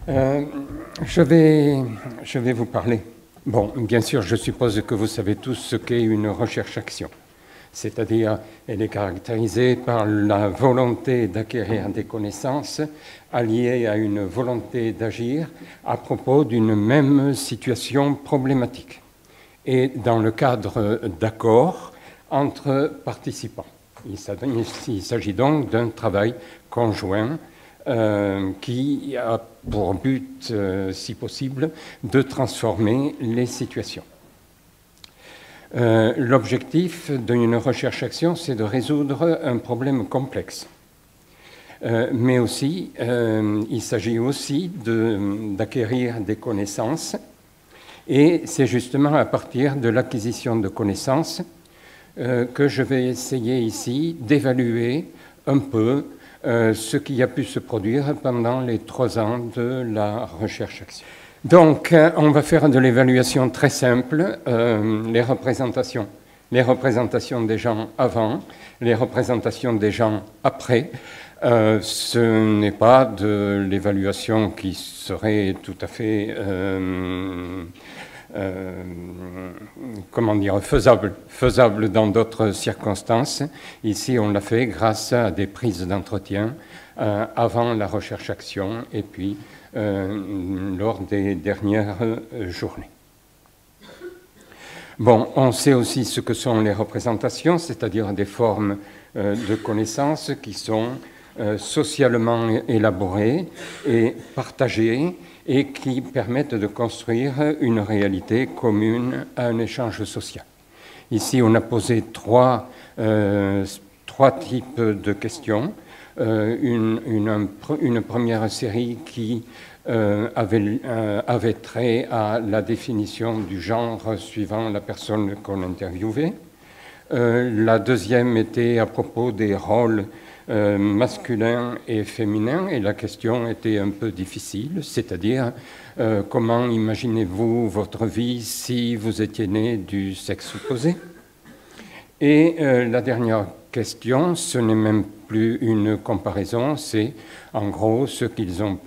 Euh, je vais vous parler. Bon, bien sûr, je suppose que vous savez tous ce qu'est une recherche-action. C'est-à-dire, elle est caractérisée par la volonté d'acquérir des connaissances alliées à une volonté d'agir à propos d'une même situation problématique et dans le cadre d'accords entre participants. Il s'agit donc d'un travail conjoint qui a pour but, si possible, de transformer les situations. L'objectif d'une recherche-action, c'est de résoudre un problème complexe. Mais aussi, il s'agit aussi d'acquérir des connaissances, et c'est justement à partir de l'acquisition de connaissances que je vais essayer ici d'évaluer un peu ce qui a pu se produire pendant les 3 ans de la recherche-action. Donc, on va faire de l'évaluation très simple, les représentations des gens avant, les représentations des gens après. Ce n'est pas de l'évaluation qui serait tout à fait comment dire, faisable dans d'autres circonstances. Ici, on l'a fait grâce à des prises d'entretien avant la recherche-action et puis lors des dernières journées. Bon, on sait aussi ce que sont les représentations, c'est-à-dire des formes de connaissances qui sont socialement élaborées et partagées et qui permettent de construire une réalité commune à un échange social. Ici, on a posé trois types de questions. Une première série qui avait trait à la définition du genre suivant la personne qu'on interviewait. La deuxième était à propos des rôles masculin et féminin, et la question était un peu difficile, c'est-à-dire comment imaginez-vous votre vie si vous étiez né du sexe opposé? Et la dernière question, ce n'est même plus une comparaison, c'est en gros ce qu'ils ont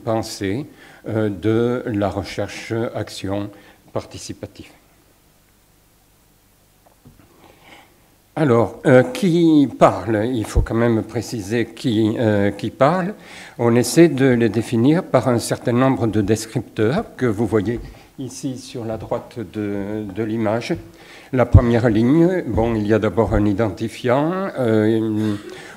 pensé de la recherche-action participative. Alors, qui parle? Il faut quand même préciser qui parle. On essaie de les définir par un certain nombre de descripteurs que vous voyez ici sur la droite de l'image. La première ligne, bon, il y a d'abord un identifiant.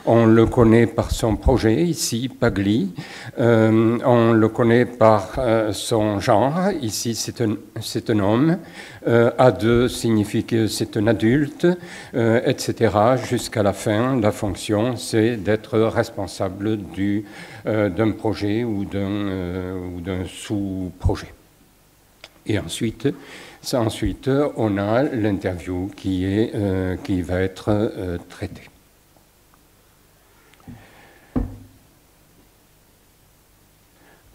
On le connaît par son projet, ici, Pagli. On le connaît par son genre, ici, c'est un homme. A2 signifie que c'est un adulte, etc. Jusqu'à la fin, la fonction, c'est d'être responsable d'un projet ou d'un sous-projet. Et ensuite, on a l'interview qui va être traitée.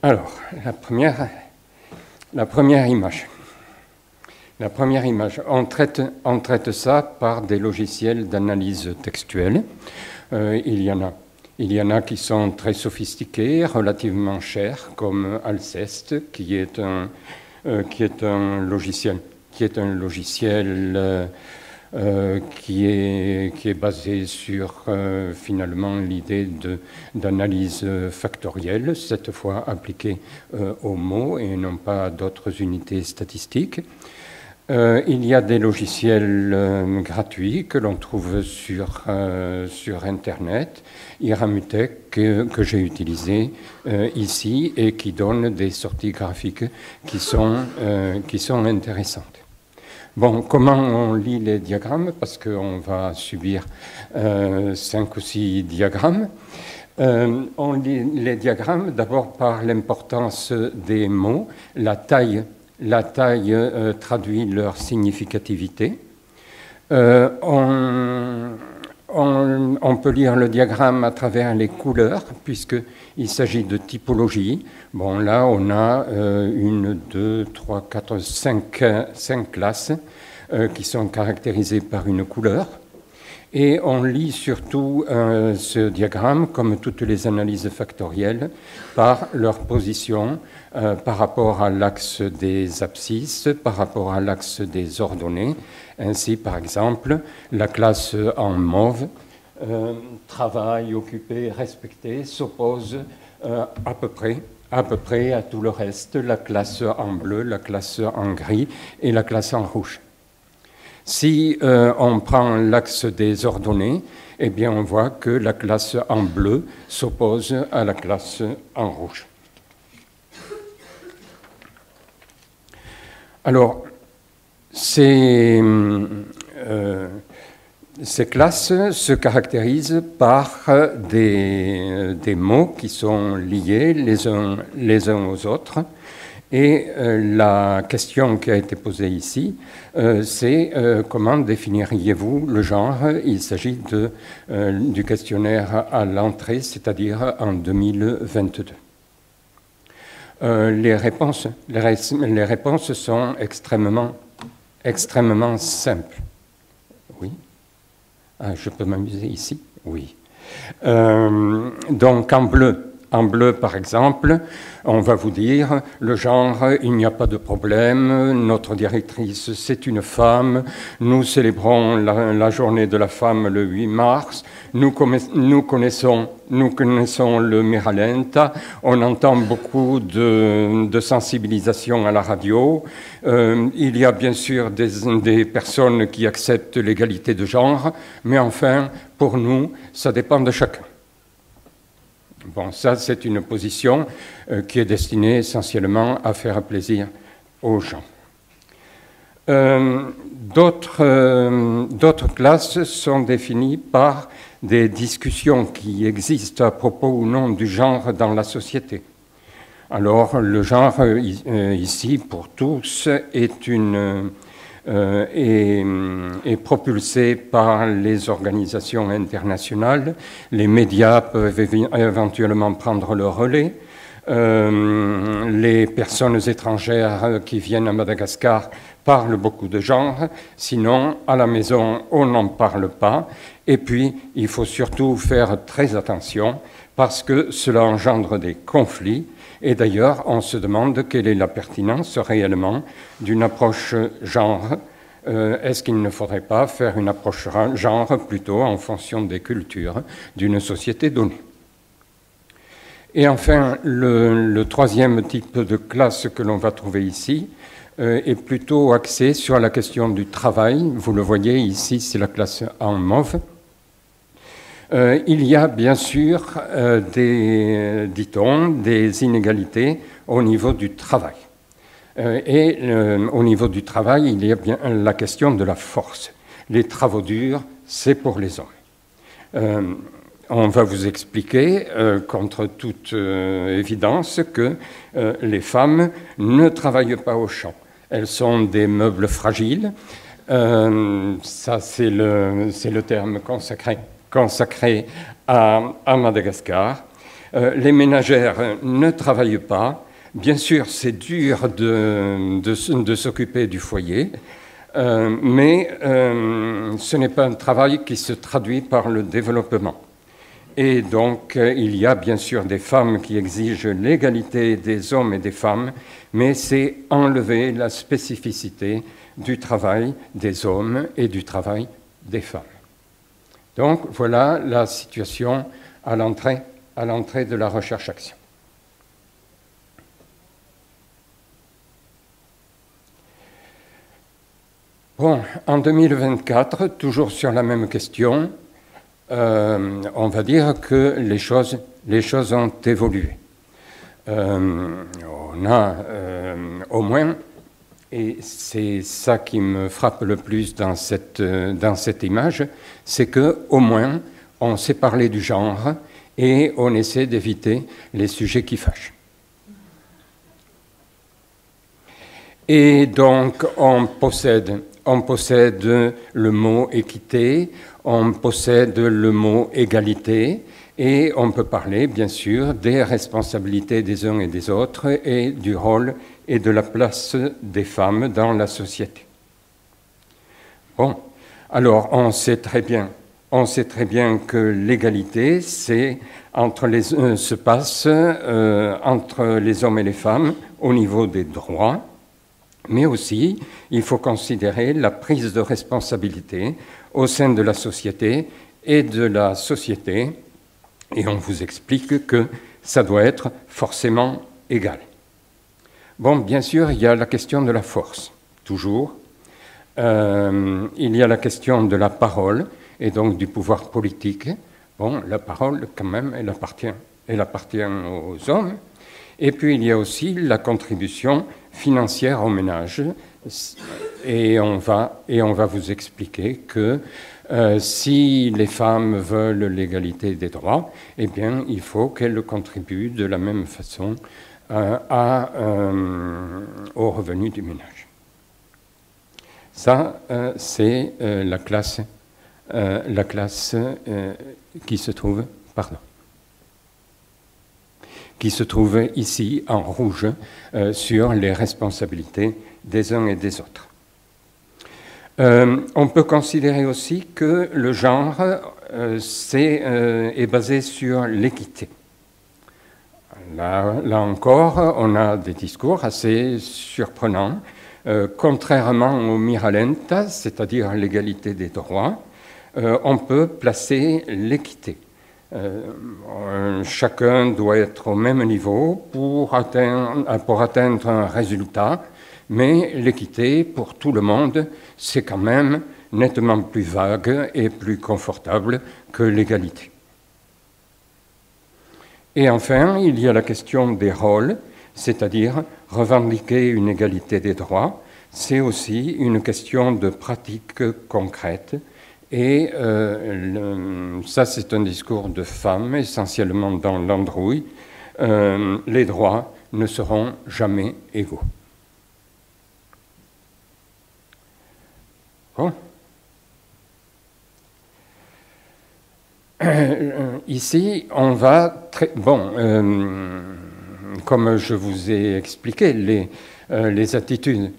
Alors, la première image. La première image, on traite ça par des logiciels d'analyse textuelle. Il y en a qui sont très sophistiqués, relativement chers, comme Alceste, qui est un logiciel qui est basé sur finalement l'idée d'analyse factorielle, cette fois appliquée aux mots et non pas à d'autres unités statistiques. Il y a des logiciels gratuits que l'on trouve sur Internet, Iramutech que j'ai utilisé ici et qui donne des sorties graphiques qui sont intéressantes. Bon, comment on lit les diagrammes? Parce qu'on va subir 5 ou 6 diagrammes. On lit les diagrammes d'abord par l'importance des mots, la taille traduit leur significativité. On peut lire le diagramme à travers les couleurs, puisqu'il s'agit de typologie. Bon, là, on a 1, 2, 3, 4, 5 classes qui sont caractérisées par une couleur. Et on lit surtout ce diagramme, comme toutes les analyses factorielles, par leur position par rapport à l'axe des abscisses, par rapport à l'axe des ordonnées. Ainsi, par exemple, la classe en mauve, travail, occupé, respecté, s'oppose à peu près à tout le reste, la classe en bleu, la classe en gris et la classe en rouge. Si on prend l'axe des ordonnées, eh bien on voit que la classe en bleu s'oppose à la classe en rouge. Alors, ces classes se caractérisent par des mots qui sont liés les uns aux autres. Et la question qui a été posée ici, c'est comment définiriez-vous le genre? Il s'agit du questionnaire à l'entrée, c'est-à-dire en 2022. Les réponses sont extrêmement simples. Oui. Ah, je peux m'amuser ici? Oui. Donc en bleu, par exemple, on va vous dire, le genre, il n'y a pas de problème, notre directrice, c'est une femme, nous célébrons la journée de la femme le 8 mars, nous connaissons le Miralenta, on entend beaucoup de sensibilisation à la radio, il y a bien sûr des personnes qui acceptent l'égalité de genre, mais enfin, pour nous, ça dépend de chacun. Bon, ça, c'est une position qui est destinée essentiellement à faire plaisir aux gens. D'autres classes sont définies par des discussions qui existent à propos ou non du genre dans la société. Alors, le genre, ici, pour tous, est propulsé par les organisations internationales. Les médias peuvent éventuellement prendre le relais. Les personnes étrangères qui viennent à Madagascar parlent beaucoup de genre. Sinon, à la maison, on n'en parle pas. Et puis, il faut surtout faire très attention parce que cela engendre des conflits. Et d'ailleurs, on se demande quelle est la pertinence réellement d'une approche genre. Est-ce qu'il ne faudrait pas faire une approche genre plutôt en fonction des cultures d'une société donnée? Et enfin, le troisième type de classe que l'on va trouver ici est plutôt axé sur la question du travail. Vous le voyez ici, c'est la classe en mauve. Il y a bien sûr dit-on, des inégalités au niveau du travail. Au niveau du travail, il y a bien la question de la force. Les travaux durs, c'est pour les hommes. On va vous expliquer, contre toute évidence, que les femmes ne travaillent pas au champ. Elles sont des meubles fragiles. Ça, c'est le terme consacré à Madagascar. Les ménagères ne travaillent pas. Bien sûr, c'est dur de s'occuper du foyer, mais ce n'est pas un travail qui se traduit par le développement. Et donc, il y a bien sûr des femmes qui exigent l'égalité des hommes et des femmes, mais c'est enlever la spécificité du travail des hommes et du travail des femmes. Donc, voilà la situation à l'entrée de la recherche-action. Bon, en 2024, toujours sur la même question, on va dire que les choses ont évolué. On a au moins, et c'est ça qui me frappe le plus dans cette image, c'est qu'au moins on sait parler du genre et on essaie d'éviter les sujets qui fâchent. Et donc on possède le mot équité, on possède le mot égalité, et on peut parler, bien sûr, des responsabilités des uns et des autres, et du rôle et de la place des femmes dans la société. Bon, alors on sait très bien On sait très bien que l'égalité se passe entre les hommes et les femmes au niveau des droits, mais aussi il faut considérer la prise de responsabilité au sein de la société et de la société, et on vous explique que ça doit être forcément égal. Bon, bien sûr, il y a la question de la force, toujours. Il y a la question de la parole, et donc du pouvoir politique. Bon, la parole, quand même, elle appartient aux hommes. Et puis, il y a aussi la contribution financière au ménage. Et on va vous expliquer que si les femmes veulent l'égalité des droits, eh bien, il faut qu'elles contribuent de la même façon au revenu du ménage. Ça, c'est la classe qui se trouve ici en rouge sur les responsabilités des uns et des autres. On peut considérer aussi que le genre est basé sur l'équité. Là encore, on a des discours assez surprenants. Contrairement au Miralenta, c'est-à-dire l'égalité des droits, on peut placer l'équité. Chacun doit être au même niveau pour atteindre un résultat, mais l'équité pour tout le monde, c'est quand même nettement plus vague et plus confortable que l'égalité. Et enfin, il y a la question des rôles, c'est-à-dire revendiquer une égalité des droits, c'est aussi une question de pratique concrète. Et ça, c'est un discours de femmes, essentiellement dans l'androuille. Les droits ne seront jamais égaux. Bon. Ici, on va comme je vous ai expliqué, les attitudes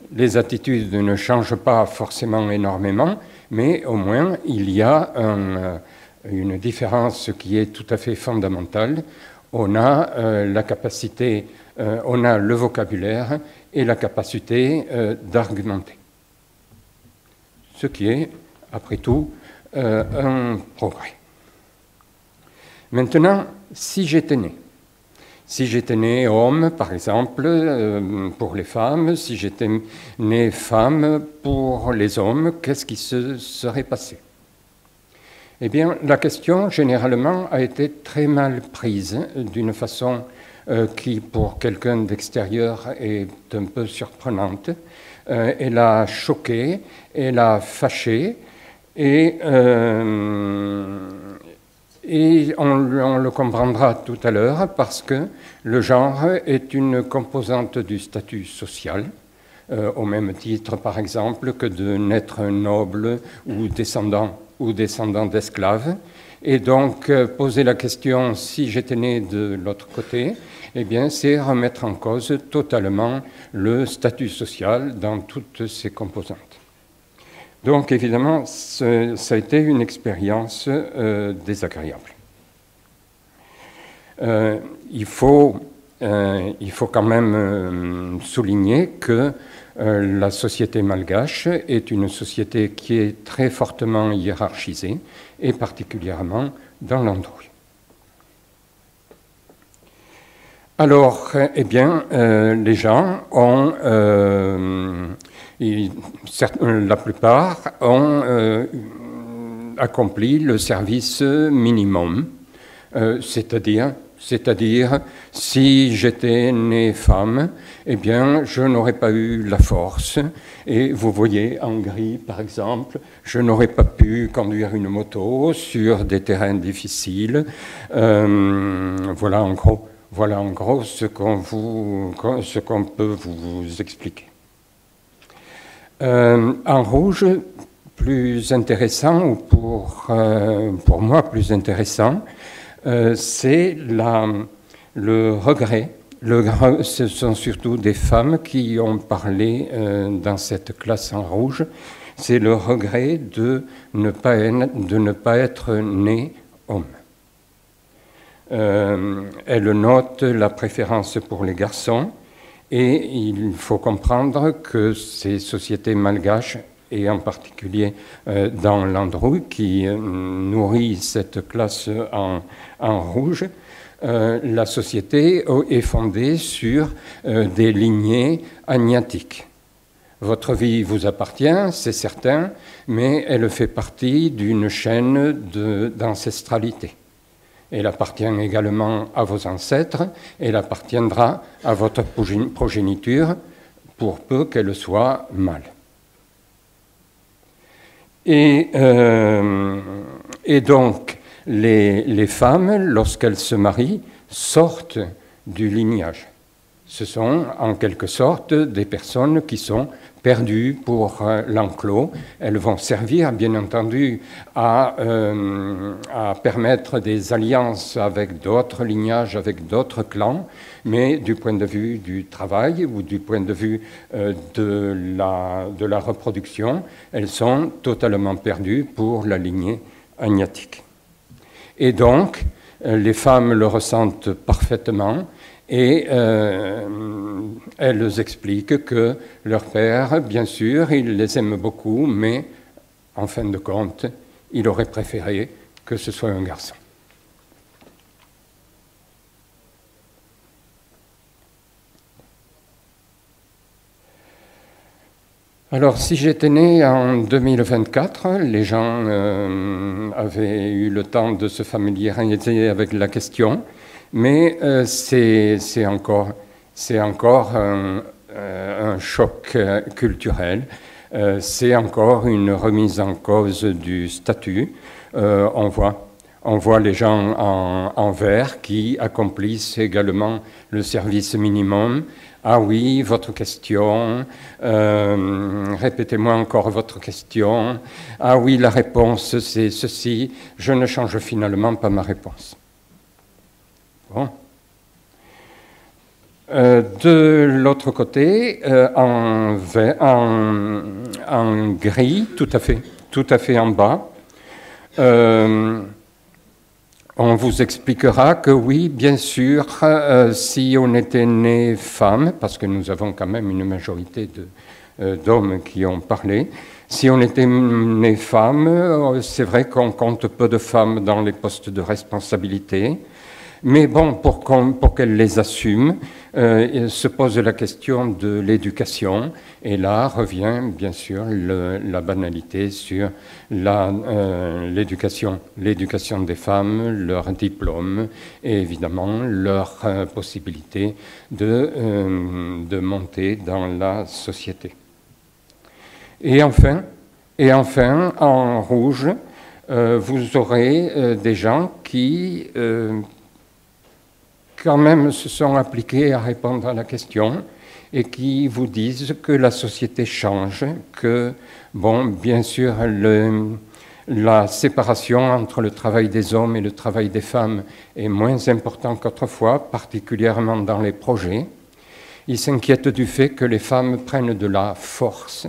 ne changent pas forcément énormément, mais au moins il y a une différence qui est tout à fait fondamentale. On a la capacité, on a le vocabulaire et la capacité d'argumenter. Ce qui est, après tout, un progrès. Maintenant, si j'étais né homme, par exemple, pour les femmes, si j'étais né femme pour les hommes, qu'est-ce qui se serait passé? Eh bien, la question, généralement, a été très mal prise, d'une façon qui, pour quelqu'un d'extérieur, est un peu surprenante. Elle a choqué, elle a fâché, et on le comprendra tout à l'heure parce que le genre est une composante du statut social, au même titre, par exemple, que de naître noble ou descendant d'esclaves. Et donc, poser la question, si j'étais né de l'autre côté, eh bien, c'est remettre en cause totalement le statut social dans toutes ses composantes. Donc, évidemment, ça a été une expérience désagréable. Il faut quand même souligner que la société malgache est une société qui est très fortement hiérarchisée, et particulièrement dans l'androuille. Alors, eh bien, les gens ont... la plupart ont accompli le service minimum, c'est-à-dire, si j'étais né femme, eh bien, je n'aurais pas eu la force. Et vous voyez, en gris, par exemple, je n'aurais pas pu conduire une moto sur des terrains difficiles. Voilà en gros ce qu'on peut vous expliquer. En rouge, plus intéressant, ou pour moi plus intéressant, c'est le regret. Ce sont surtout des femmes qui ont parlé dans cette classe en rouge. c'est le regret de ne pas être né homme. Elle note la préférence pour les garçons, et il faut comprendre que ces sociétés malgaches, et en particulier dans l'Androu, qui nourrit cette classe en rouge, la société est fondée sur des lignées agnatiques. Votre vie vous appartient, c'est certain, mais elle fait partie d'une chaîne d'ancestralité. Elle appartient également à vos ancêtres, elle appartiendra à votre progéniture, pour peu qu'elle soit mâle. Et donc, les femmes, lorsqu'elles se marient, sortent du lignage. Ce sont en quelque sorte des personnes qui sont perdues pour l'enclos. Elles vont servir, bien entendu, à permettre des alliances avec d'autres lignages, avec d'autres clans, mais du point de vue du travail ou du point de vue de la reproduction, elles sont totalement perdues pour la lignée agnatique. Et donc, les femmes le ressentent parfaitement, et elles expliquent que leur père, bien sûr, il les aime beaucoup, mais en fin de compte, il aurait préféré que ce soit un garçon. Alors, si j'étais né en 2024, les gens avaient eu le temps de se familiariser avec la question, mais c'est encore un choc culturel, c'est encore une remise en cause du statut. On voit les gens en vert qui accomplissent également le service minimum. Ah oui, votre question. Répétez-moi encore votre question. Ah oui, la réponse, c'est ceci. Je ne change finalement pas ma réponse. Bon. De l'autre côté, en gris, tout à fait en bas, on vous expliquera que oui, bien sûr, si on était né femme, parce que nous avons quand même une majorité d'hommes qui ont parlé, si on était né femme, c'est vrai qu'on compte peu de femmes dans les postes de responsabilité, mais bon, pour qu'elles les assument, se pose la question de l'éducation, et là revient bien sûr la banalité sur l'éducation des femmes, leur diplôme et évidemment leur possibilité de monter dans la société. Et enfin, en rouge, vous aurez des gens qui quand même se sont appliqués à répondre à la question et qui vous disent que la société change, que, bon, bien sûr, la séparation entre le travail des hommes et le travail des femmes est moins importante qu'autrefois, particulièrement dans les projets. Ils s'inquiètent du fait que les femmes prennent de la force.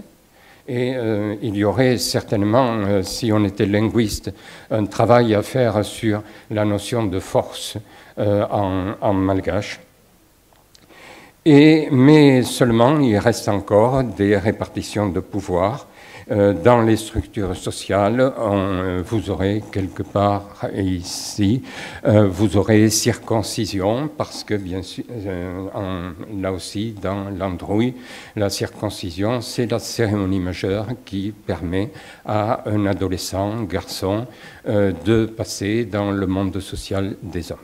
Et il y aurait certainement, si on était linguiste, un travail à faire sur la notion de force en malgache. Mais seulement, il reste encore des répartitions de pouvoir. Dans les structures sociales, vous aurez quelque part ici, vous aurez circoncision, parce que bien sûr, là aussi, dans l'androuille, la circoncision, c'est la cérémonie majeure qui permet à un adolescent, garçon, de passer dans le monde social des hommes.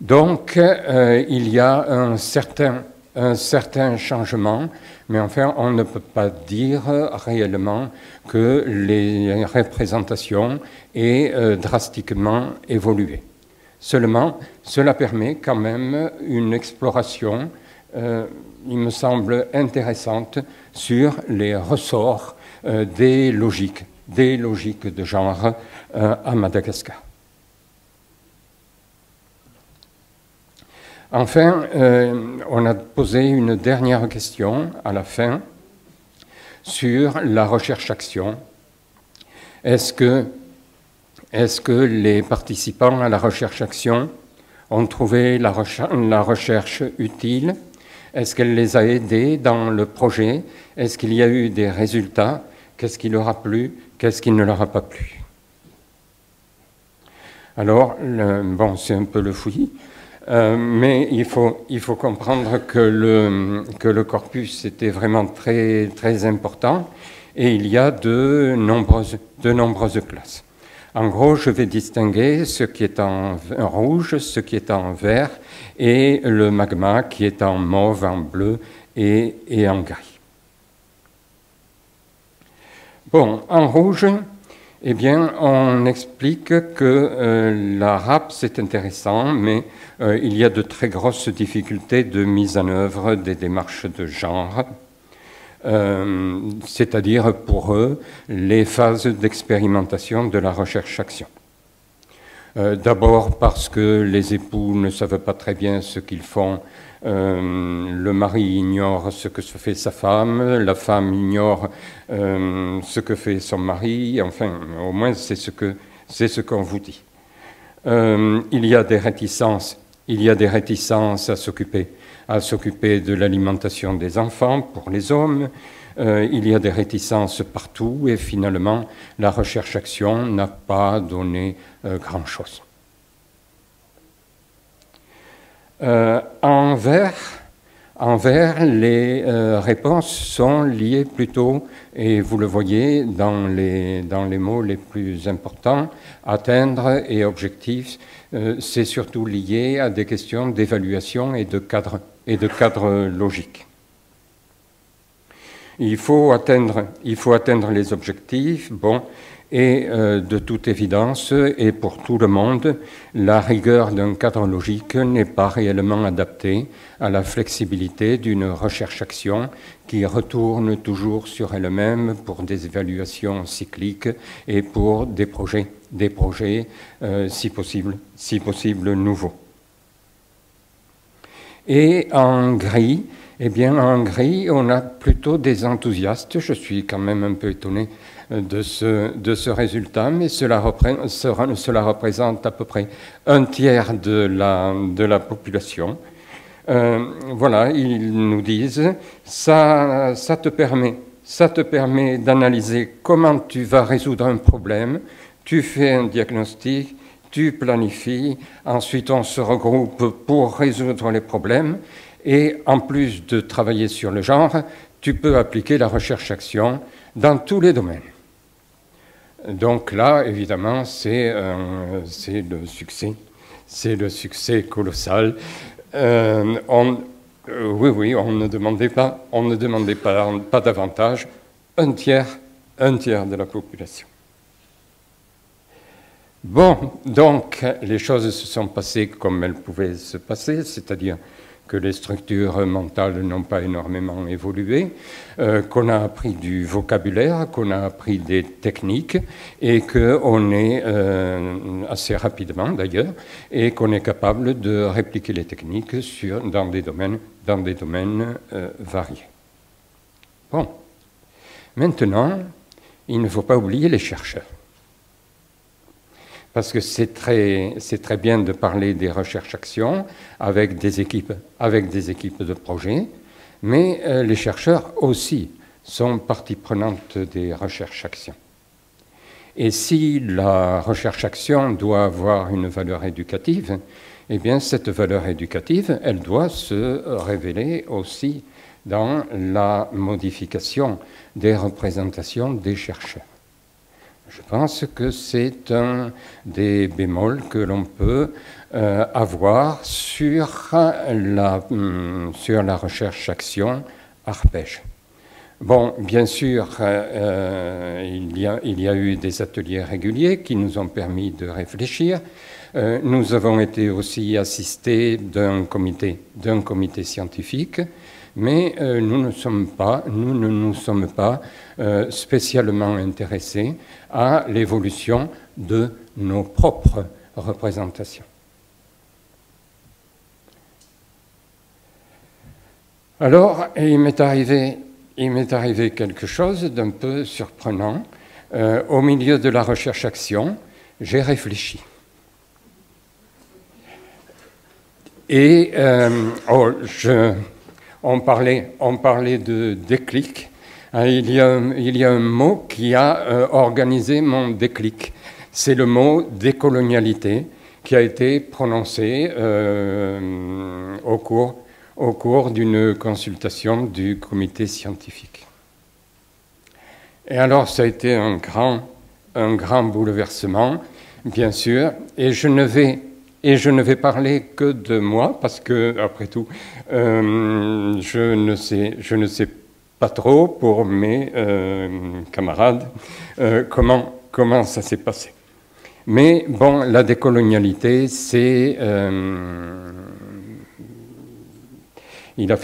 Donc, il y a un certain changement, mais enfin, on ne peut pas dire réellement que les représentations aient drastiquement évolué. Seulement, cela permet quand même une exploration, il me semble intéressante, sur les ressorts des logiques de genre à Madagascar. Enfin, on a posé une dernière question à la fin sur la recherche-action. Est-ce que les participants à la recherche-action ont trouvé la recherche utile? Est-ce qu'elle les a aidés dans le projet? Est-ce qu'il y a eu des résultats? Qu'est-ce qui leur a plu? Qu'est-ce qui ne leur a pas plu? Alors, bon, c'est un peu le fouillis, mais il faut comprendre que le corpus était vraiment très, très important et il y a de nombreuses classes. En gros, je vais distinguer ce qui est en rouge, ce qui est en vert et le magma qui est en mauve, en bleu et en gris. Bon, en rouge, eh bien, on explique que la RAP, c'est intéressant, mais il y a de très grosses difficultés de mise en œuvre des démarches de genre, c'est-à-dire pour eux les phases d'expérimentation de la recherche-action. D'abord parce que les époux ne savent pas très bien ce qu'ils font. Le mari ignore ce que se fait sa femme, la femme ignore ce que fait son mari, enfin, au moins c'est ce qu'on vous dit. Il y a des réticences à s'occuper de l'alimentation des enfants pour les hommes. Il y a des réticences partout et finalement la recherche-action n'a pas donné grand-chose. En vert, les réponses sont liées plutôt, et vous le voyez dans les mots les plus importants, atteindre et objectif, c'est surtout lié à des questions d'évaluation et de cadre logique. Il faut atteindre les objectifs, bon, et de toute évidence, et pour tout le monde, la rigueur d'un cadre logique n'est pas réellement adaptée à la flexibilité d'une recherche-action qui retourne toujours sur elle-même pour des évaluations cycliques et pour des projets si possible nouveaux. Et en gris, eh bien, en gris, on a plutôt des enthousiastes. Je suis quand même un peu étonné de ce résultat, mais cela représente à peu près un tiers de la population. Voilà, ils nous disent, ça te permet d'analyser comment tu vas résoudre un problème, tu fais un diagnostic, tu planifies, ensuite on se regroupe pour résoudre les problèmes, et en plus de travailler sur le genre, tu peux appliquer la recherche-action dans tous les domaines. Donc là, évidemment, c'est le succès colossal. Oui, on ne demandait pas davantage, un tiers de la population. Bon, donc les choses se sont passées comme elles pouvaient se passer, c'est-à-dire que les structures mentales n'ont pas énormément évolué, qu'on a appris du vocabulaire, qu'on a appris des techniques, et qu'on est, assez rapidement d'ailleurs, et qu'on est capable de répliquer les techniques dans des domaines variés. Bon, maintenant, il ne faut pas oublier les chercheurs. Parce que c'est très bien de parler des recherches-actions avec des équipes de projet, mais les chercheurs aussi sont partie prenante des recherches-actions. Et si la recherche-action doit avoir une valeur éducative, eh bien cette valeur éducative, elle doit se révéler aussi dans la modification des représentations des chercheurs. Je pense que c'est un des bémols que l'on peut avoir sur la recherche-action arpège. Bon, bien sûr, il y a eu des ateliers réguliers qui nous ont permis de réfléchir. Nous avons été aussi assistés d'un comité scientifique, mais nous ne nous sommes pas spécialement intéressés à l'évolution de nos propres représentations. Alors, il m'est arrivé quelque chose d'un peu surprenant. Au milieu de la recherche-action, j'ai réfléchi. Et on parlait de déclic. Il y a un mot qui a organisé mon déclic. C'est le mot décolonialité qui a été prononcé au cours d'une consultation du comité scientifique. Et alors, ça a été un grand bouleversement, bien sûr, et je ne vais parler que de moi, parce que, après tout, je ne sais pas trop pour mes camarades comment ça s'est passé. Mais bon, la décolonialité, il a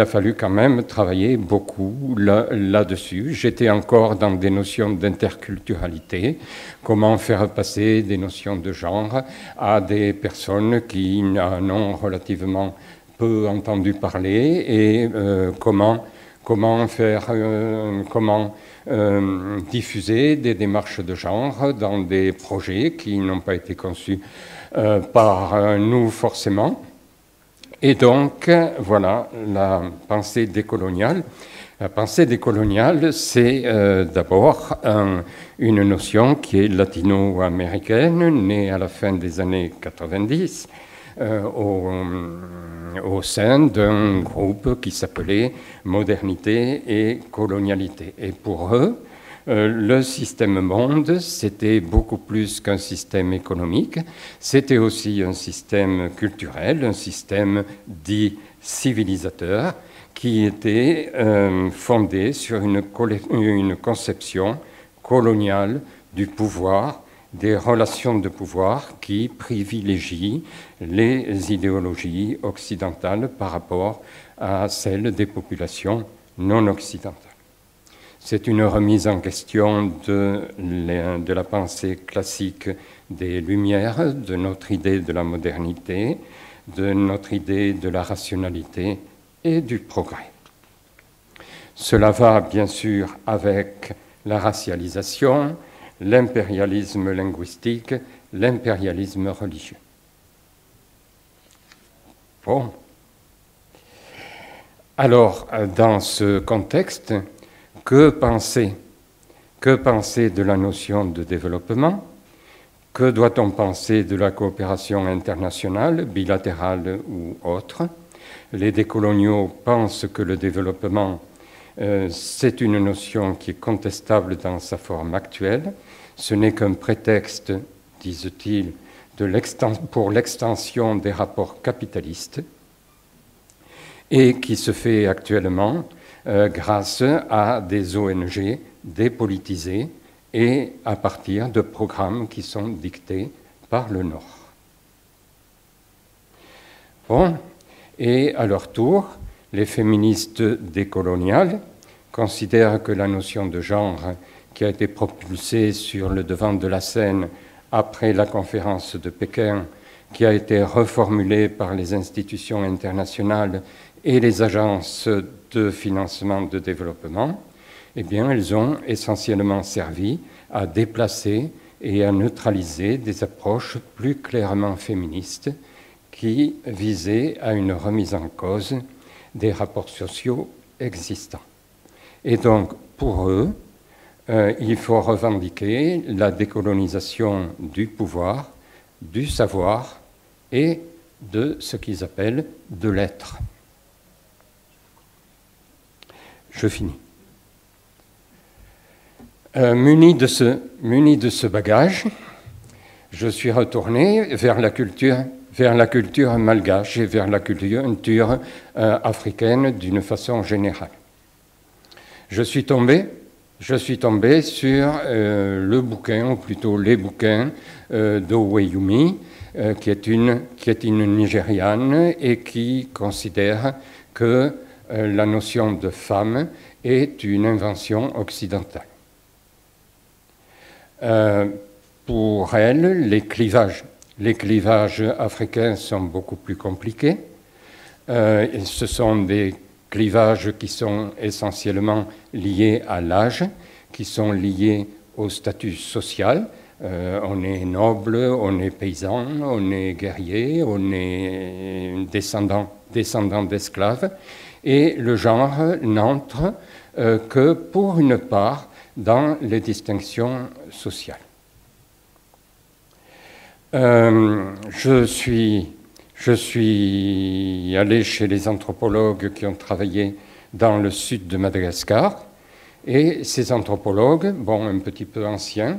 fallu quand même travailler beaucoup là-dessus. J'étais encore dans des notions d'interculturalité, comment faire passer des notions de genre à des personnes qui en ont relativement peu entendu parler, et comment diffuser des démarches de genre dans des projets qui n'ont pas été conçus par nous forcément. Et donc, voilà, la pensée décoloniale. La pensée décoloniale, c'est d'abord une notion qui est latino-américaine, née à la fin des années 90, au sein d'un groupe qui s'appelait Modernité et Colonialité. Et pour eux, le système monde, c'était beaucoup plus qu'un système économique, c'était aussi un système culturel, un système dit civilisateur, qui était fondé sur une conception coloniale du pouvoir, des relations de pouvoir qui privilégient les idéologies occidentales par rapport à celles des populations non occidentales. C'est une remise en question de la pensée classique des Lumières, de notre idée de la modernité, de notre idée de la rationalité et du progrès. Cela va bien sûr avec la racialisation, l'impérialisme linguistique, l'impérialisme religieux. Bon. Alors, dans ce contexte, que penser de la notion de développement? Que doit-on penser de la coopération internationale, bilatérale ou autre? Les décoloniaux pensent que le développement, c'est une notion qui est contestable dans sa forme actuelle. Ce n'est qu'un prétexte, disent-ils, pour l'extension des rapports capitalistes, et qui se fait actuellement grâce à des ONG dépolitisées et à partir de programmes qui sont dictés par le Nord. Bon, et à leur tour, les féministes décoloniales considèrent que la notion de genre qui a été propulsée sur le devant de la scène après la conférence de Pékin, qui a été reformulée par les institutions internationales et les agences de financement de développement, eh bien, elles ont essentiellement servi à déplacer et à neutraliser des approches plus clairement féministes qui visaient à une remise en cause des rapports sociaux existants. Et donc, pour eux, il faut revendiquer la décolonisation du pouvoir, du savoir et de ce qu'ils appellent de l'être. Je finis. Muni de ce bagage, je suis retourné vers la culture malgache et vers la culture africaine d'une façon générale. Je suis tombé sur le bouquin, ou plutôt les bouquins d'Oweyumi, qui est une Nigériane et qui considère que la notion de femme est une invention occidentale. Pour elle, les clivages africains sont beaucoup plus compliqués. Ce sont des clivages qui sont essentiellement liés à l'âge, qui sont liés au statut social. On est noble, on est paysan, on est guerrier, on est descendant d'esclaves. Et le genre n'entre que pour une part dans les distinctions sociales. Je suis allé chez les anthropologues qui ont travaillé dans le sud de Madagascar, et ces anthropologues, bon, un petit peu anciens,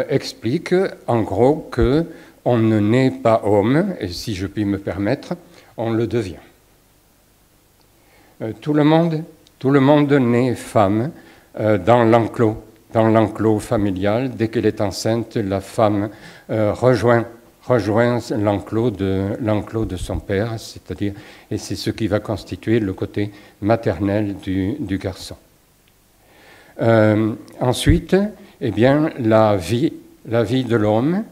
expliquent en gros qu'on ne naît pas homme, et si je puis me permettre, on le devient. Tout le monde naît femme dans l'enclos familial. Dès qu'elle est enceinte, la femme rejoint l'enclos de son père, c'est-à-dire, et c'est ce qui va constituer le côté maternel du garçon. Ensuite, eh bien, la vie de l'homme,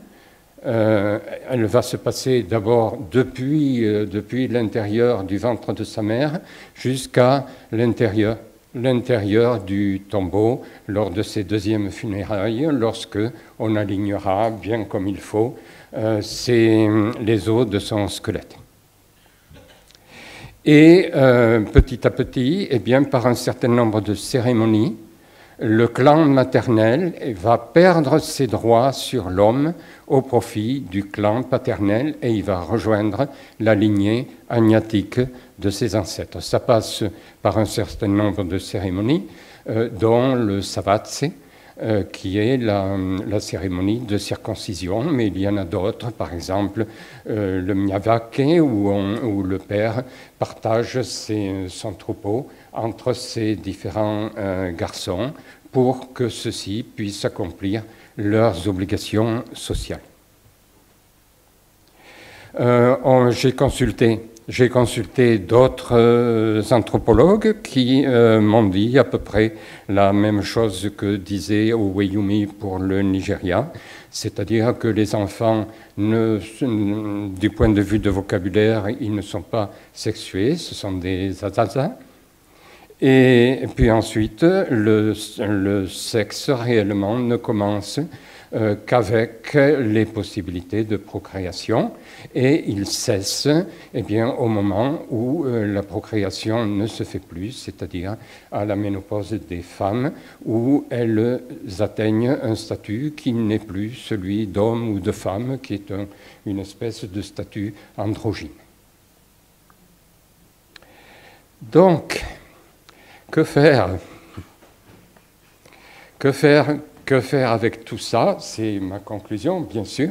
elle va se passer d'abord depuis l'intérieur du ventre de sa mère jusqu'à l'intérieur du tombeau lors de ses deuxièmes funérailles, lorsque on alignera bien comme il faut les os de son squelette. Et petit à petit, eh bien, par un certain nombre de cérémonies, le clan maternel va perdre ses droits sur l'homme au profit du clan paternel, et il va rejoindre la lignée agnatique de ses ancêtres. Ça passe par un certain nombre de cérémonies, dont le savatse, qui est la cérémonie de circoncision, mais il y en a d'autres, par exemple le mnyavake, où le père partage son troupeau entre ses différents garçons pour que ceux-ci puissent accomplir leurs obligations sociales. J'ai consulté d'autres anthropologues qui m'ont dit à peu près la même chose que disait Oweyumi pour le Nigeria, c'est-à-dire que les enfants, du point de vue de vocabulaire, ils ne sont pas sexués, ce sont des azaza. Et puis ensuite, le sexe réellement ne commence qu'avec les possibilités de procréation, et il cesse au moment où la procréation ne se fait plus, c'est-à-dire à la ménopause des femmes, où elles atteignent un statut qui n'est plus celui d'homme ou de femme, qui est une espèce de statut androgyne. Donc, que faire avec tout ça? C'est ma conclusion, bien sûr.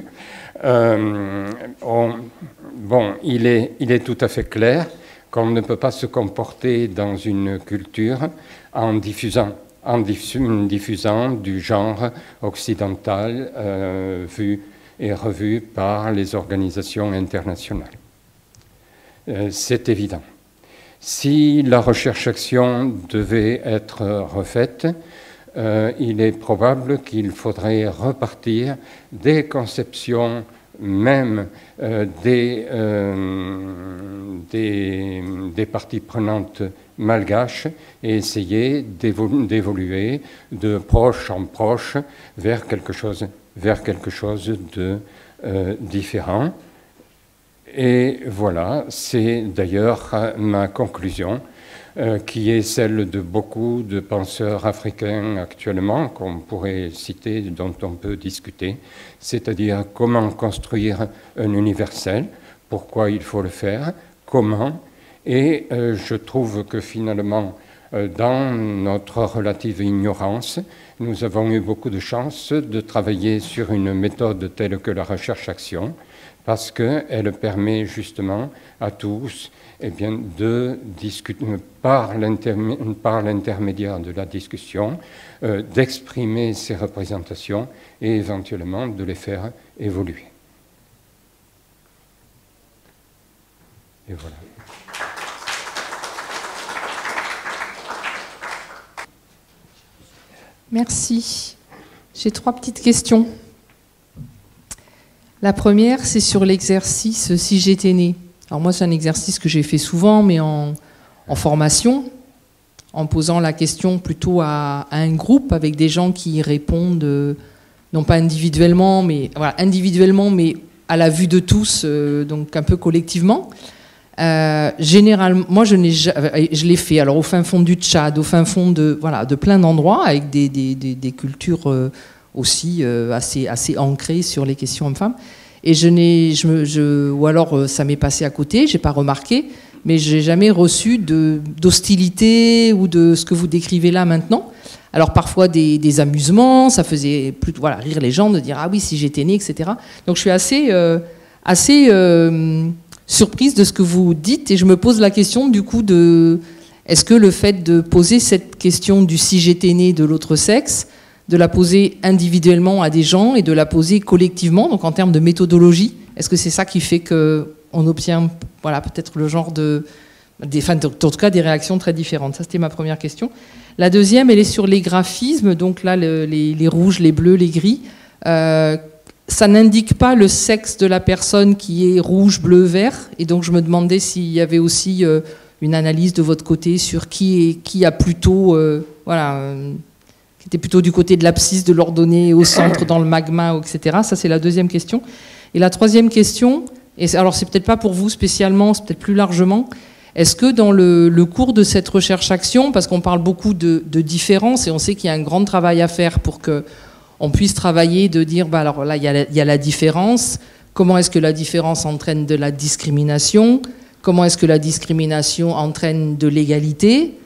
Il est tout à fait clair qu'on ne peut pas se comporter dans une culture en diffusant du genre occidental vu et revu par les organisations internationales. C'est évident. Si la recherche-action devait être refaite, il est probable qu'il faudrait repartir des conceptions même des parties prenantes malgaches et essayer d'évoluer de proche en proche vers quelque chose de différent. Et voilà, c'est d'ailleurs ma conclusion, qui est celle de beaucoup de penseurs africains actuellement, qu'on pourrait citer, dont on peut discuter, c'est-à-dire comment construire un universel, pourquoi il faut le faire, comment, et je trouve que finalement, dans notre relative ignorance, nous avons eu beaucoup de chance de travailler sur une méthode telle que la recherche-action, parce qu'elle permet justement à tous de discuter par l'intermédiaire de la discussion, d'exprimer ces représentations et éventuellement de les faire évoluer. Et voilà. Merci. J'ai 3 petites questions. La première, c'est sur l'exercice « Si j'étais né ». Alors moi, c'est un exercice que j'ai fait souvent, mais en en formation, en posant la question plutôt à un groupe avec des gens qui y répondent, non pas individuellement, mais voilà, individuellement, mais à la vue de tous, donc un peu collectivement. Généralement, moi je l'ai fait alors au fin fond du Tchad, au fin fond de plein d'endroits avec des cultures aussi assez ancrées sur les questions hommes-femmes. Et ou alors ça m'est passé à côté, j'ai pas remarqué, mais j'ai jamais reçu d'hostilité ou de ce que vous décrivez là maintenant. Alors parfois des amusements, ça faisait plutôt rire les gens de dire ah oui si j'étais née, etc. Donc je suis assez surprise de ce que vous dites et je me pose la question du coup est-ce que le fait de poser cette question du si j'étais née de l'autre sexe, de la poser individuellement à des gens et de la poser collectivement, donc en termes de méthodologie, est-ce que c'est ça qui fait qu'on obtient peut-être le genre en tout cas des réactions très différentes? Ça c'était ma première question. La deuxième, elle est sur les graphismes, donc là les rouges, les bleus, les gris. Ça n'indique pas le sexe de la personne qui est rouge, bleu, vert. Et donc, je me demandais s'il y avait aussi une analyse de votre côté sur qui a plutôt, qui était plutôt du côté de l'abscisse, de l'ordonnée au centre, dans le magma, etc. Ça, c'est la deuxième question. Et la troisième question, alors c'est peut-être pas pour vous spécialement, c'est peut-être plus largement, est-ce que dans le cours de cette recherche-action, parce qu'on parle beaucoup de différences et on sait qu'il y a un grand travail à faire pour que on puisse travailler, de dire, alors là, il y a la différence. Comment est-ce que la différence entraîne de la discrimination? Comment est-ce que la discrimination entraîne de l'égalité?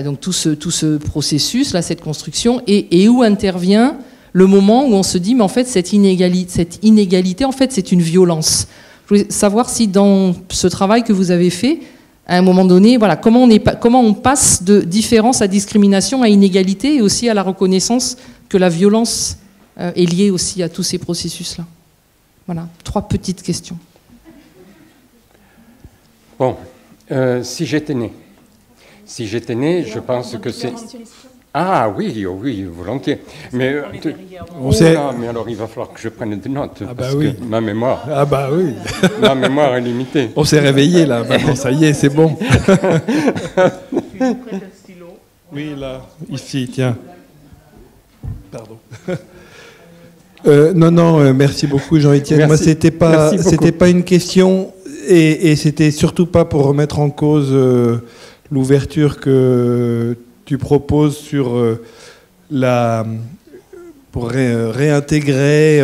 Donc tout ce processus, là, cette construction, et où intervient le moment où on se dit, mais en fait, cette inégalité, en fait, c'est une violence. Je voulais savoir si dans ce travail que vous avez fait, à un moment donné, comment on passe de différence à discrimination, à inégalité, et aussi à la reconnaissance que la violence est liée aussi à tous ces processus-là. Voilà, 3 petites questions. Bon, si j'étais né, je pense que c'est... Ah oui, volontiers. Mais, mais alors il va falloir que je prenne des notes, parce que ma mémoire... Ah bah oui. Ma mémoire est limitée. On s'est réveillé là, maintenant ça y est, c'est bon. Oui, là, ici, tiens. Pardon. Non, merci beaucoup Jean-Étienne. Moi, c'était pas une question et c'était surtout pas pour remettre en cause l'ouverture que tu proposes sur pour réintégrer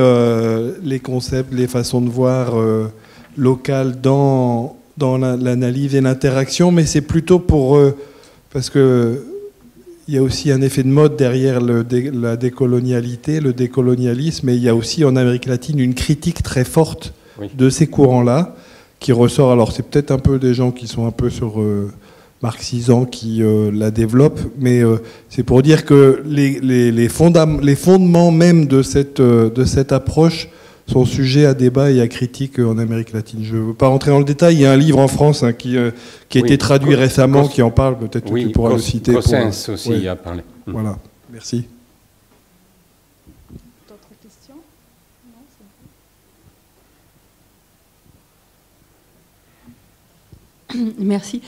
les concepts, les façons de voir locales dans l'analyse et l'interaction, mais c'est plutôt pour parce que il y a aussi un effet de mode derrière la décolonialité, le décolonialisme, et il y a aussi en Amérique latine une critique très forte de ces courants-là, qui ressort. Alors c'est peut-être un peu des gens qui sont un peu sur marxisants qui la développent, mais c'est pour dire que les fondements même de cette approche sont sujets à débat et à critique en Amérique latine. Je ne veux pas rentrer dans le détail. Il y a un livre en France qui a été traduit récemment qui en parle. Peut-être que tu pourras le citer. Cossens aussi a parlé. Voilà. Merci. D'autres questions? Non, c'est bon. Merci.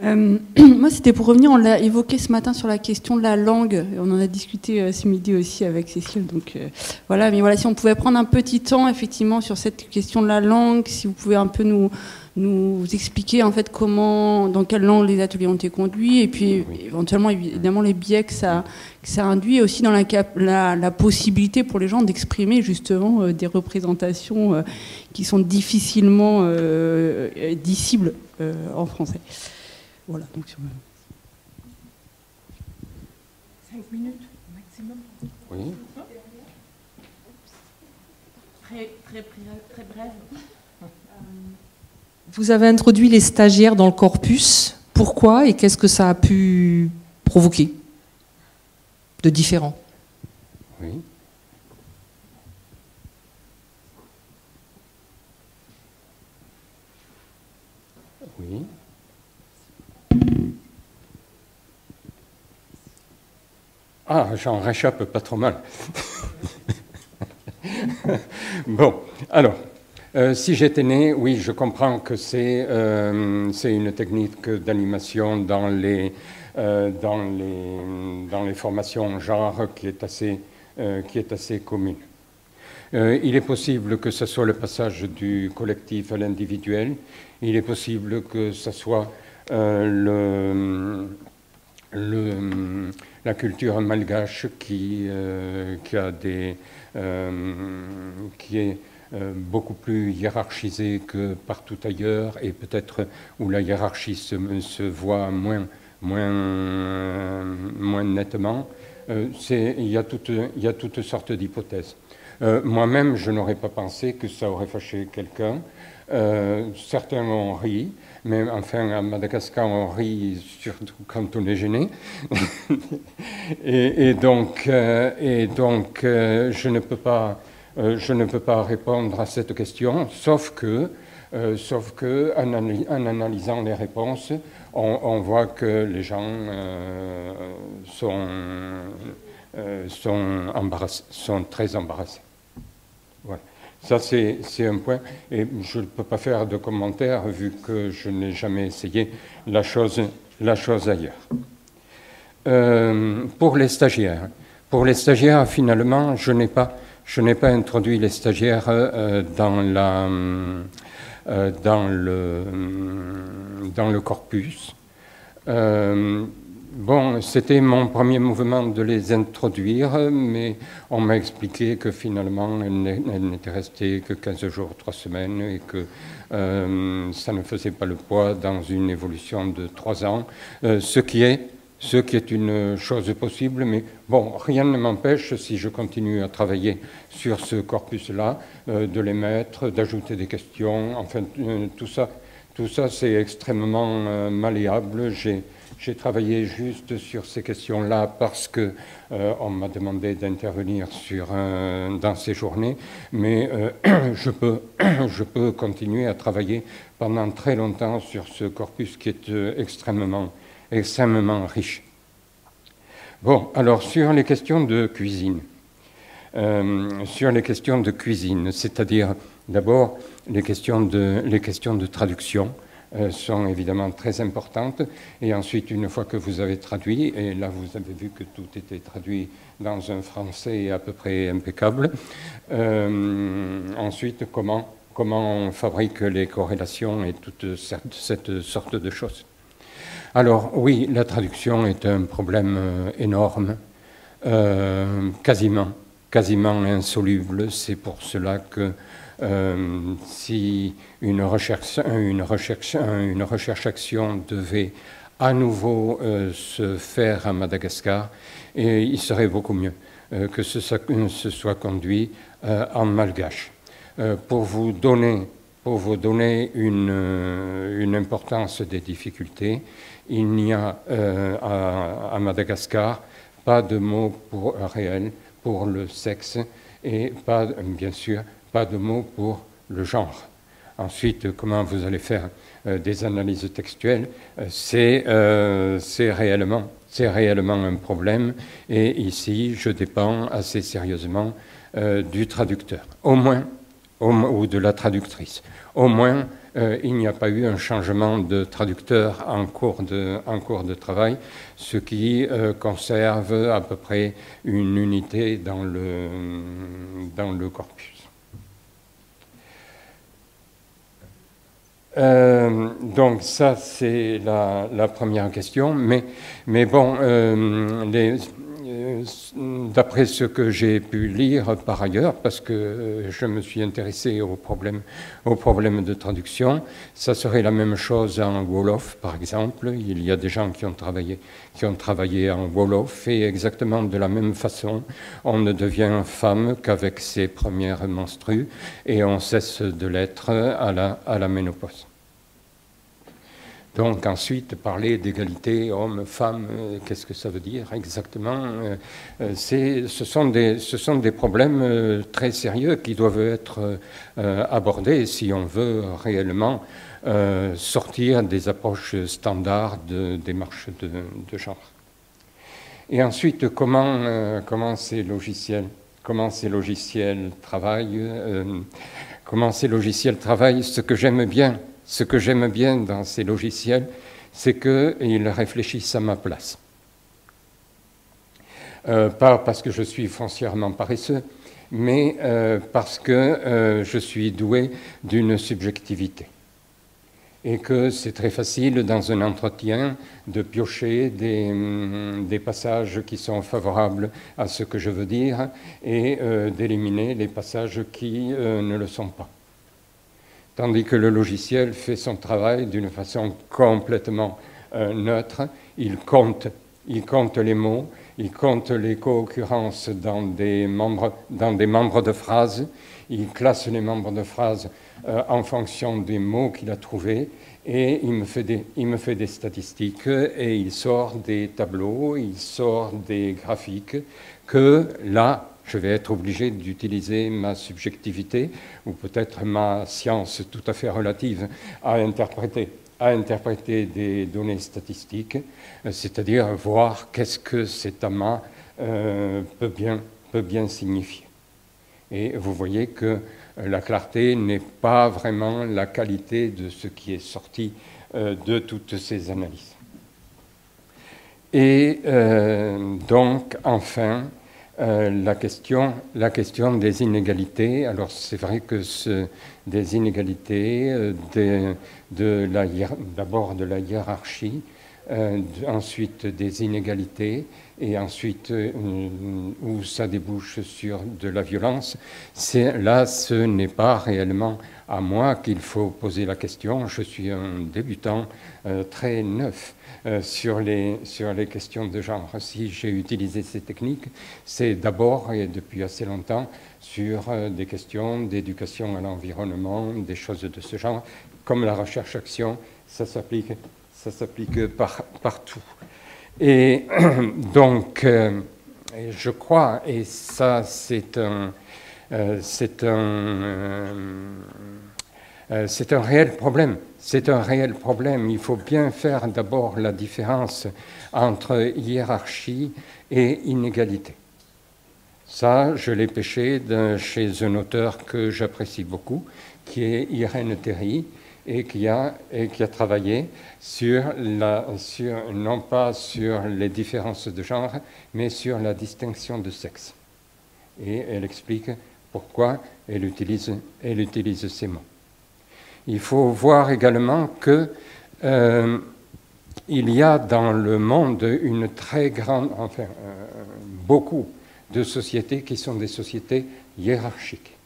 Moi, c'était pour revenir, on l'a évoqué ce matin sur la question de la langue. On en a discuté ce midi aussi avec Cécile. Donc voilà, mais voilà, si on pouvait prendre un petit temps effectivement sur cette question de la langue, si vous pouvez un peu nous expliquer en fait dans quelle langue les ateliers ont été conduits, et puis éventuellement évidemment les biais que ça induit, et aussi dans la possibilité pour les gens d'exprimer justement des représentations qui sont difficilement dissibles en français. Voilà, donc sur 5 minutes maximum. Oui. Très brève. Vous avez introduit les stagiaires dans le corpus. Pourquoi et qu'est-ce que ça a pu provoquer de différent? Oui. Oui. Ah, j'en réchappe pas trop mal. Bon, alors, Si j'étais né, oui, je comprends que c'est une technique d'animation dans les formations en genre qui est assez commune. Il est possible que ce soit le passage du collectif à l'individuel. Il est possible que ce soit la culture malgache qui est beaucoup plus hiérarchisée que partout ailleurs, et peut-être où la hiérarchie se voit moins nettement. Il y a toutes sortes d'hypothèses. Moi-même, je n'aurais pas pensé que ça aurait fâché quelqu'un. Certains ont ri, mais enfin, à Madagascar, on rit surtout quand on est gêné. et donc, je ne peux pas répondre à cette question, sauf que en analysant les réponses, on voit que les gens sont très embarrassés. Voilà. Ça, c'est un point. Et je ne peux pas faire de commentaire vu que je n'ai jamais essayé la chose ailleurs. Pour les stagiaires, finalement, je n'ai pas introduit les stagiaires dans le corpus. Bon, c'était mon premier mouvement de les introduire, mais on m'a expliqué que finalement, elles n'étaient restées que 15 jours, 3 semaines, et que ça ne faisait pas le poids dans une évolution de 3 ans, ce qui est une chose possible, mais bon, rien ne m'empêche, si je continue à travailler sur ce corpus-là, de les mettre, d'ajouter des questions, enfin, tout ça c'est extrêmement malléable. J'ai travaillé juste sur ces questions-là parce que on m'a demandé d'intervenir dans ces journées, mais je peux continuer à travailler pendant très longtemps sur ce corpus qui est extrêmement riche. Bon, alors sur les questions de cuisine, c'est-à-dire d'abord les questions de traduction sont évidemment très importantes, et ensuite une fois que vous avez traduit, et là vous avez vu que tout était traduit dans un français à peu près impeccable, ensuite comment on fabrique les corrélations et toute cette sorte de choses. Alors oui, la traduction est un problème énorme, quasiment insoluble. C'est pour cela que si une recherche-action devait à nouveau se faire à Madagascar, et il serait beaucoup mieux que ce soit conduit en malgache. Pour vous donner une importance des difficultés, il n'y a à Madagascar pas de mot réel pour le sexe et bien sûr pas de mot pour le genre. Ensuite, comment vous allez faire des analyses textuelles, c'est réellement un problème, et ici je dépends assez sérieusement du traducteur, ou de la traductrice. Au moins, il n'y a pas eu un changement de traducteur en cours de travail, ce qui conserve à peu près une unité dans le corpus. Donc ça, c'est la première question, mais bon, d'après ce que j'ai pu lire par ailleurs, parce que je me suis intéressé au problème de traduction, ça serait la même chose en Wolof, par exemple. Il y a des gens qui ont travaillé en Wolof, et exactement de la même façon, on ne devient femme qu'avec ses premières menstrues, et on cesse de l'être à la ménopause. Donc ensuite, parler d'égalité homme-femme, qu'est-ce que ça veut dire exactement? Ce sont des problèmes très sérieux qui doivent être abordés si on veut réellement sortir des approches standards de démarche de genre. Et ensuite, comment ces logiciels travaillent, comment ces logiciels travaillent. Ce que j'aime bien dans ces logiciels, c'est qu'ils réfléchissent à ma place. Pas parce que je suis foncièrement paresseux, mais parce que je suis doué d'une subjectivité. Et que c'est très facile dans un entretien de piocher des passages qui sont favorables à ce que je veux dire et d'éliminer les passages qui ne le sont pas. Tandis que le logiciel fait son travail d'une façon complètement neutre. Il compte les mots, il compte les co-occurrences dans des membres de phrases, il classe les membres de phrases en fonction des mots qu'il a trouvés, et il me fait des statistiques, et il sort des tableaux, il sort des graphiques, que là, je vais être obligé d'utiliser ma subjectivité, ou peut-être ma science tout à fait relative, à interpréter des données statistiques, c'est-à-dire voir qu'est-ce que cet amas peut bien signifier. Et vous voyez que la clarté n'est pas vraiment la qualité de ce qui est sorti de toutes ces analyses. Et donc, enfin, la question des inégalités. Alors, c'est vrai que des inégalités, d'abord de la hiérarchie, ensuite des inégalités, et ensuite où ça débouche sur de la violence, là, ce n'est pas réellement à moi qu'il faut poser la question. Je suis un débutant très neuf sur les questions de genre. Si j'ai utilisé ces techniques, c'est d'abord et depuis assez longtemps sur des questions d'éducation à l'environnement, des choses de ce genre, comme la recherche-action, ça s'applique partout. Et donc, je crois, et ça c'est un réel problème. C'est un réel problème. Il faut bien faire d'abord la différence entre hiérarchie et inégalité. Ça, je l'ai pêché chez un auteur que j'apprécie beaucoup, qui est Irène Théry, et qui a travaillé non pas sur les différences de genre, mais sur la distinction de sexe. Et elle explique pourquoi elle utilise ces mots. Il faut voir également que il y a dans le monde une très grande, beaucoup de sociétés qui sont des sociétés hiérarchiques.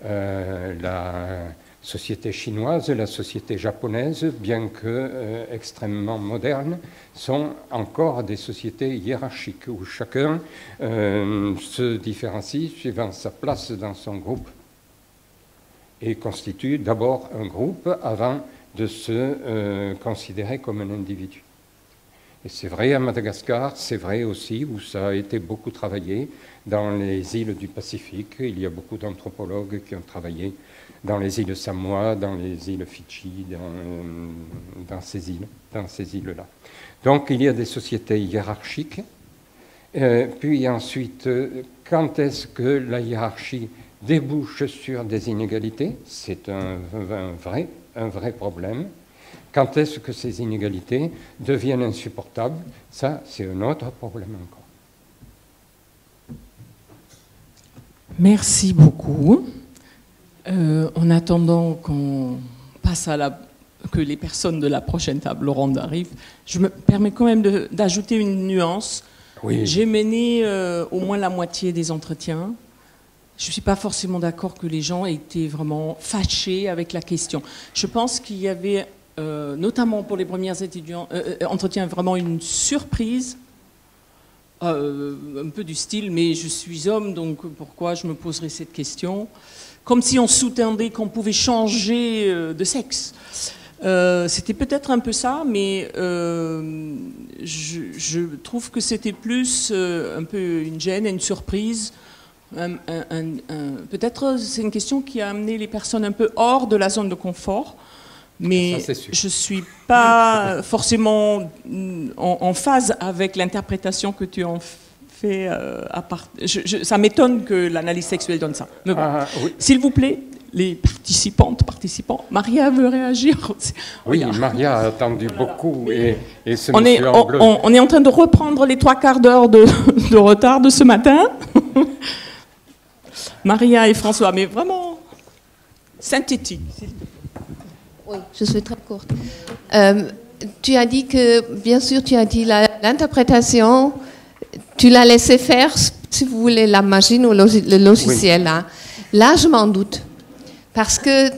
La société chinoise, la société japonaise, bien que extrêmement modernes, sont encore des sociétés hiérarchiques où chacun se différencie suivant sa place dans son groupe et constitue d'abord un groupe avant de se considérer comme un individu. Et c'est vrai à Madagascar, c'est vrai aussi où ça a été beaucoup travaillé dans les îles du Pacifique. Il y a beaucoup d'anthropologues qui ont travaillé dans les îles Samoa, dans les îles Fidji, dans ces îles-là. Donc il y a des sociétés hiérarchiques. Puis ensuite, quand est-ce que la hiérarchie débouche sur des inégalités? C'est un vrai problème. Quand est-ce que ces inégalités deviennent insupportables? Ça, c'est un autre problème encore. Merci beaucoup. En attendant qu'on passe que les personnes de la prochaine table ronde arrivent, je me permets quand même d'ajouter une nuance. Oui. J'ai mené au moins la moitié des entretiens. Je ne suis pas forcément d'accord que les gens aient été vraiment fâchés avec la question. Je pense qu'il y avait, notamment pour les premiers entretiens, vraiment une surprise. Un peu du style, mais je suis homme, donc pourquoi je me poserais cette question? Comme si on sous-tendait qu'on pouvait changer de sexe. C'était peut-être un peu ça, mais je trouve que c'était plus un peu une gêne, une surprise. Peut-être c'est une question qui a amené les personnes un peu hors de la zone de confort. Mais je ne suis pas forcément en phase avec l'interprétation que tu en fait ça m'étonne que l'analyse sexuelle donne ça. Mais bon. Oui. S'il vous plaît, les participants, Maria veut réagir. Oui, Maria a attendu beaucoup et ce on monsieur en bleu. On est en train de reprendre les 3/4 d'heure de retard de ce matin. Maria et François, mais vraiment synthétique. Oui, je suis très courte. Tu as dit que, bien sûr, l'interprétation, tu l'as laissé faire, si vous voulez, la machine ou le logiciel. Oui. Là, je m'en doute. Parce que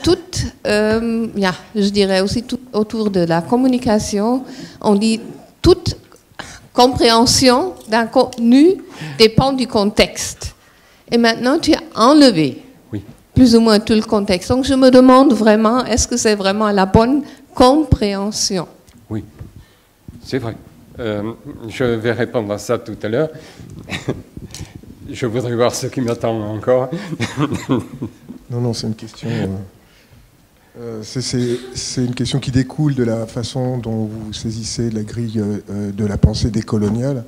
je dirais aussi tout autour de la communication, on dit toute compréhension d'un contenu dépend du contexte. Et maintenant, tu as enlevé plus ou moins tout le contexte. Donc, je me demande vraiment, est-ce que c'est vraiment la bonne compréhension? Oui, c'est vrai. Je vais répondre à ça tout à l'heure. Je voudrais voir ce qui m'attend encore. Non, c'est une question. C'est une question qui découle de la façon dont vous saisissez la grille de la pensée décoloniale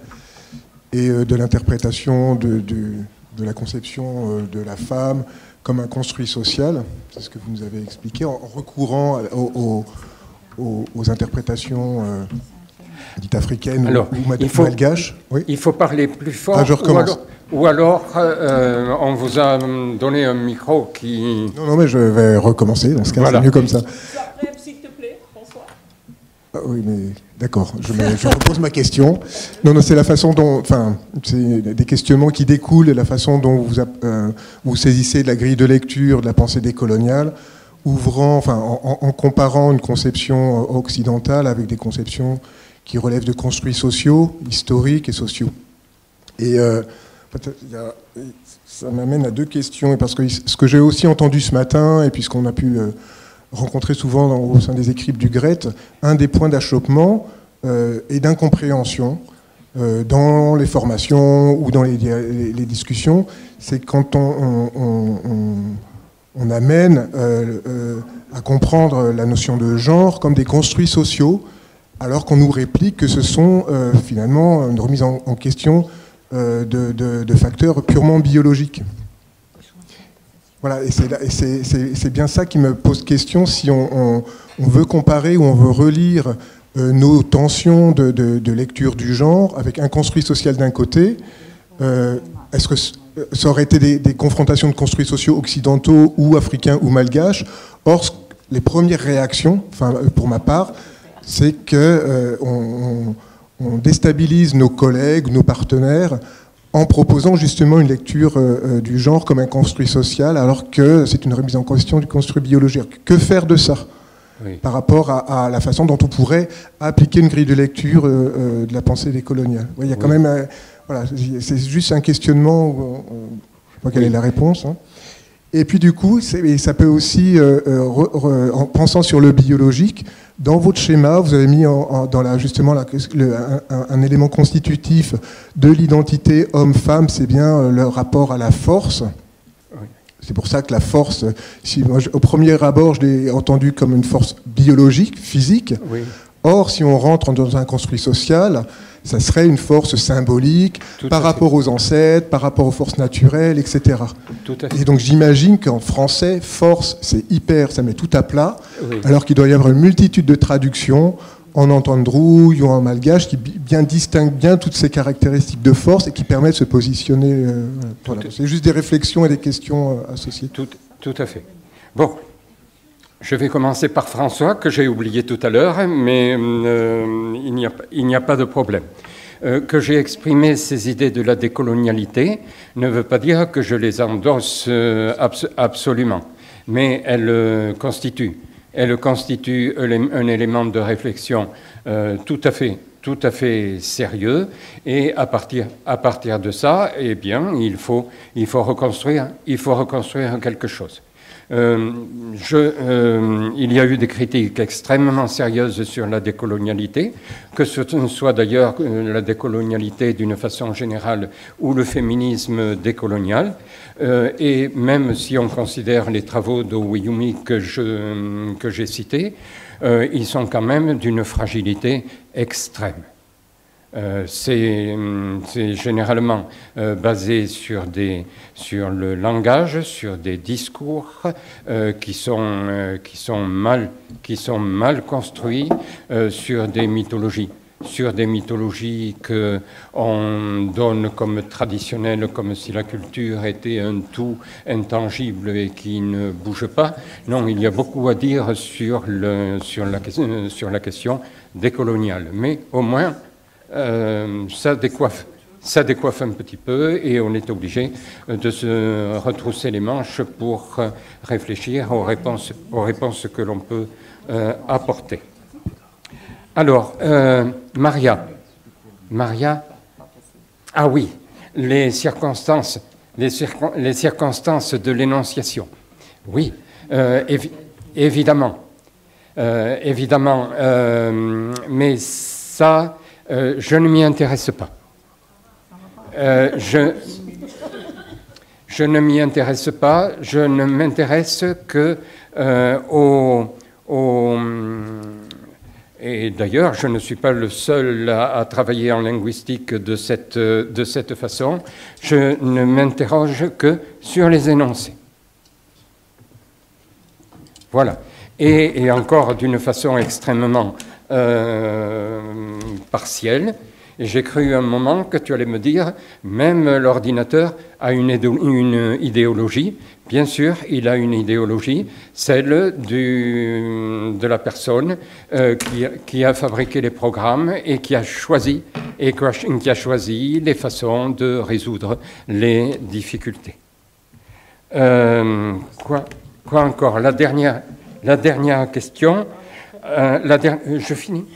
et de l'interprétation de la conception de la femme comme un construit social. C'est ce que vous nous avez expliqué en recourant aux interprétations dites africaines ou malgaches. Oui. Il faut parler plus fort. Je recommence. Ou alors, on vous a donné un micro qui... Non, mais je vais recommencer. Dans ce cas, voilà. C'est mieux comme ça. Après, s'il te plaît, François. Oui, mais d'accord. Je repose ma question. Non, c'est la façon dont... Enfin, c'est des questionnements qui découlent de la façon dont vous saisissez de la grille de lecture de la pensée décoloniale, en comparant une conception occidentale avec des conceptions qui relèvent de construits sociaux, historiques et sociaux. Et... ça m'amène à deux questions, parce que ce que j'ai aussi entendu ce matin, et puis ce qu'on a pu rencontrer souvent au sein des équipes du GRET, un des points d'achoppement et d'incompréhension dans les formations ou dans les discussions, c'est quand on amène à comprendre la notion de genre comme des construits sociaux, alors qu'on nous réplique que ce sont finalement une remise en question de facteurs purement biologiques. Voilà, et c'est bien ça qui me pose question si on veut comparer ou on veut relire nos tensions de lecture du genre avec un construit social d'un côté. Est-ce que ça aurait été des confrontations de construits sociaux occidentaux ou africains ou malgaches? Or, les premières réactions, pour ma part, c'est que on déstabilise nos collègues, nos partenaires, en proposant justement une lecture du genre comme un construit social, alors que c'est une remise en question du construit biologique. Que faire de ça par rapport à la façon dont on pourrait appliquer une grille de lecture de la pensée décoloniale? Il y a quand même... voilà, c'est juste un questionnement, je ne sais pas quelle est la réponse. Hein. Et puis du coup, ça peut aussi, en pensant sur le biologique, dans votre schéma, vous avez mis justement un élément constitutif de l'identité homme-femme, c'est bien le rapport à la force. Oui. C'est pour ça que la force, au premier abord, je l'ai entendu comme une force biologique, physique. Oui. Or, si on rentre dans un construit social, ça serait une force symbolique par rapport aux ancêtres, par rapport aux forces naturelles, etc. Et donc j'imagine qu'en français, force, c'est hyper, ça met tout à plat, alors qu'il doit y avoir une multitude de traductions en entendrouille ou en malgache qui distinguent bien toutes ces caractéristiques de force et qui permettent de se positionner. Voilà. C'est juste des réflexions et des questions associées. Tout à fait. Bon. Je vais commencer par François, que j'ai oublié tout à l'heure, mais il n'y a pas de problème. Que j'ai exprimé ces idées de la décolonialité ne veut pas dire que je les endosse absolument, mais elles constituent un élément de réflexion tout à fait sérieux, et à partir de ça, eh bien, il faut reconstruire quelque chose. Il y a eu des critiques extrêmement sérieuses sur la décolonialité, que ce soit d'ailleurs la décolonialité d'une façon générale ou le féminisme décolonial. Et même si on considère les travaux d'Oweyumi que j'ai cités, ils sont quand même d'une fragilité extrême. C'est généralement basé sur le langage, sur des discours qui sont mal construits, sur des mythologies qu'on donne comme traditionnelles, comme si la culture était un tout intangible et qui ne bouge pas. Non, il y a beaucoup à dire sur la question décoloniale. Mais au moins, ça décoiffe un petit peu et on est obligé de se retrousser les manches pour réfléchir aux réponses que l'on peut apporter. Alors, Maria, ah oui, les circonstances de l'énonciation. Oui, évidemment, mais ça, je ne m'y intéresse pas. Je ne m'y intéresse pas, je ne m'intéresse que et d'ailleurs, je ne suis pas le seul à travailler en linguistique de cette façon. Je ne m'interroge que sur les énoncés. Voilà. Et encore d'une façon extrêmement partielle. Et j'ai cru un moment que tu allais me dire, même l'ordinateur a une idéologie. Bien sûr, il a une idéologie, celle de la personne qui a fabriqué les programmes et qui a choisi les façons de résoudre les difficultés. Quoi encore? La dernière question. Je finis.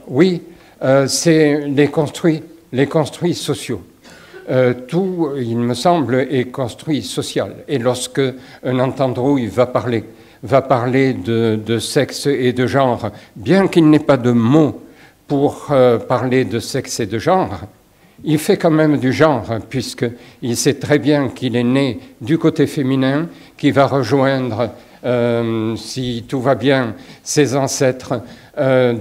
Oui. C'est les construits sociaux. Tout, il me semble, est construit social. Et lorsque un entendrouille va parler de sexe et de genre, bien qu'il n'ait pas de mots pour parler de sexe et de genre, il fait quand même du genre, puisqu'il sait très bien qu'il est né du côté féminin, qui va rejoindre, si tout va bien, ses ancêtres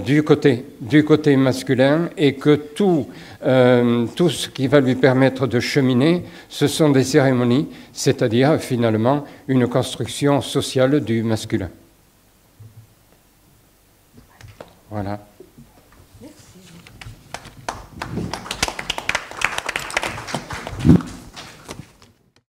du côté masculin, et que tout ce qui va lui permettre de cheminer, ce sont des cérémonies, c'est-à-dire finalement une construction sociale du masculin. Voilà.